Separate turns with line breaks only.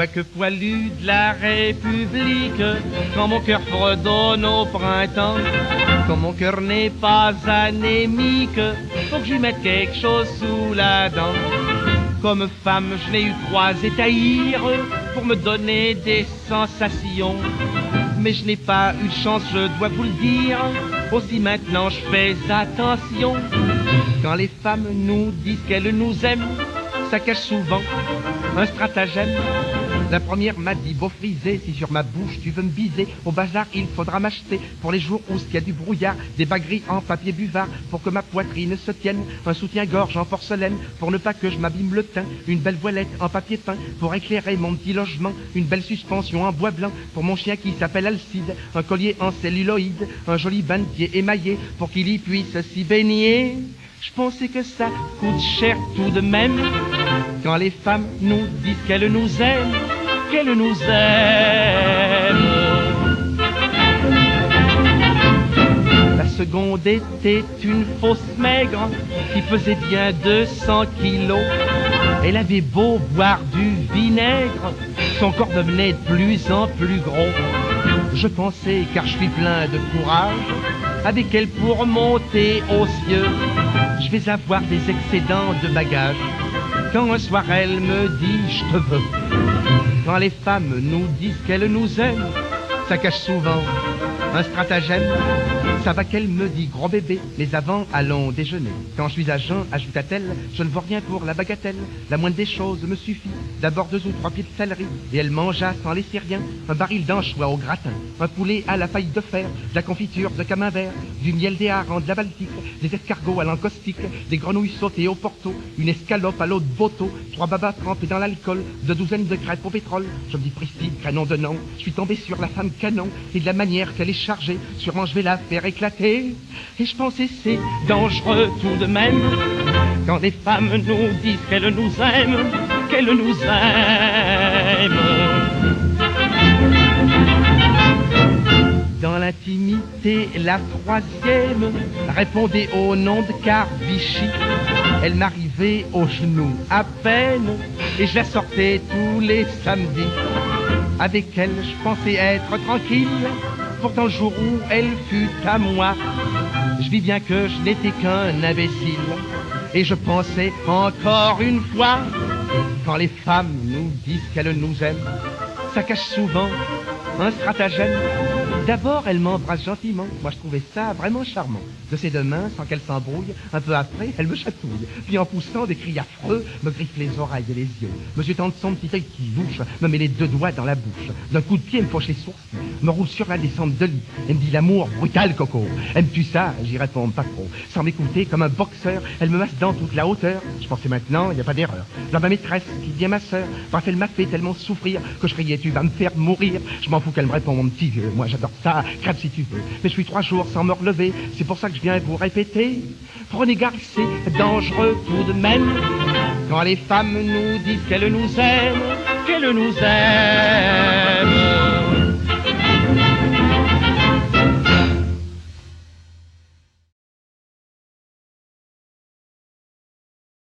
quoique poilu de la République, quand mon cœur fredonne au printemps, quand mon cœur n'est pas anémique, faut que je lui mette quelque chose sous la dent. Comme femme, je n'ai eu 3 étahirs pour me donner des sensations. Mais je n'ai pas eu de chance, je dois vous le dire, aussi maintenant je fais attention. Quand les femmes nous disent qu'elles nous aiment, ça cache souvent un stratagème. La première m'a dit, beau frisé, si sur ma bouche tu veux me biser, au bazar il faudra m'acheter, pour les jours où il y a du brouillard, des bagues gris en papier buvard, pour que ma poitrine se tienne, un soutien-gorge en porcelaine, pour ne pas que je m'abîme le teint, une belle voilette en papier peint, pour éclairer mon petit logement, une belle suspension en bois blanc, pour mon chien qui s'appelle Alcide, un collier en celluloïde, un joli bain de pied émaillé, pour qu'il y puisse s'y baigner. Je pensais que ça coûte cher tout de même, quand les femmes nous disent qu'elles nous aiment, qu'elle nous aime. La seconde était une fausse maigre qui pesait bien 200 kilos. Elle avait beau boire du vinaigre, son corps devenait de plus en plus gros. Je pensais, car je suis plein de courage, avec elle pour monter aux cieux, je vais avoir des excédents de bagages. Quand un soir elle me dit je te veux, quand les femmes nous disent qu'elles nous aiment, ça cache souvent un stratagème. Ça va qu'elle me dit gros bébé, mais avant allons déjeuner. Quand je suis à jeun, ajouta-t-elle, je ne vois rien pour la bagatelle. La moindre des choses me suffit, d'abord 2 ou 3 pieds de céleri. Et elle mangea sans laisser rien, un baril d'anchois au gratin, un poulet à la paille de fer, de la confiture de camembert, du miel des harengs de la Baltique, des escargots à l'encaustique, des grenouilles sautées au porto, une escalope à l'eau de Boto, 3 babas trempés dans l'alcool, 2 douzaines de crêpes au pétrole. Je me dis Priscille, canon de nom, je suis tombé sur la femme canon, et de la manière qu'elle est chargée, sûrement je vais la faire éclater. Et je pensais c'est dangereux tout de même, quand les femmes nous disent qu'elles nous aiment, qu'elles nous aiment. Dans l'intimité, la 3e répondait au nom de Carvichy. Elle m'arrivait aux genoux à peine, et je la sortais tous les samedis. Avec elle, je pensais être tranquille, pourtant le jour où elle fut à moi, je vis bien que je n'étais qu'un imbécile. Et je pensais encore une fois, quand les femmes nous disent qu'elles nous aiment, ça cache souvent un stratagème. D'abord, elle m'embrasse gentiment. Moi, je trouvais ça vraiment charmant. De ses 2 mains, sans qu'elle s'embrouille, un peu après, elle me chatouille. Puis en poussant des cris affreux, me griffe les oreilles et les yeux. Me jetant de son petit œil qui louche, me met les 2 doigts dans la bouche. D'un coup de pied, elle me fauche les sourcils, me roule sur la descente de lit. Elle me dit l'amour brutal, Coco. Aimes-tu ça? J'y réponds pas trop. Sans m'écouter, comme un boxeur, elle me masse dans toute la hauteur. Je pensais maintenant, il n'y a pas d'erreur. Dans ma maîtresse, qui devient ma sœur. Bref, elle m'a fait tellement souffrir que je criais, tu vas me faire mourir. Je m'en fous qu'elle me réponde, mon petit vieux. Moi, j'adore ça, crève si tu veux. Mais je suis 3 jours sans me relever, c'est pour ça que je viens vous répéter. Prenez garde, c'est dangereux tout de même, quand les femmes nous disent qu'elles nous aiment, qu'elles nous aiment.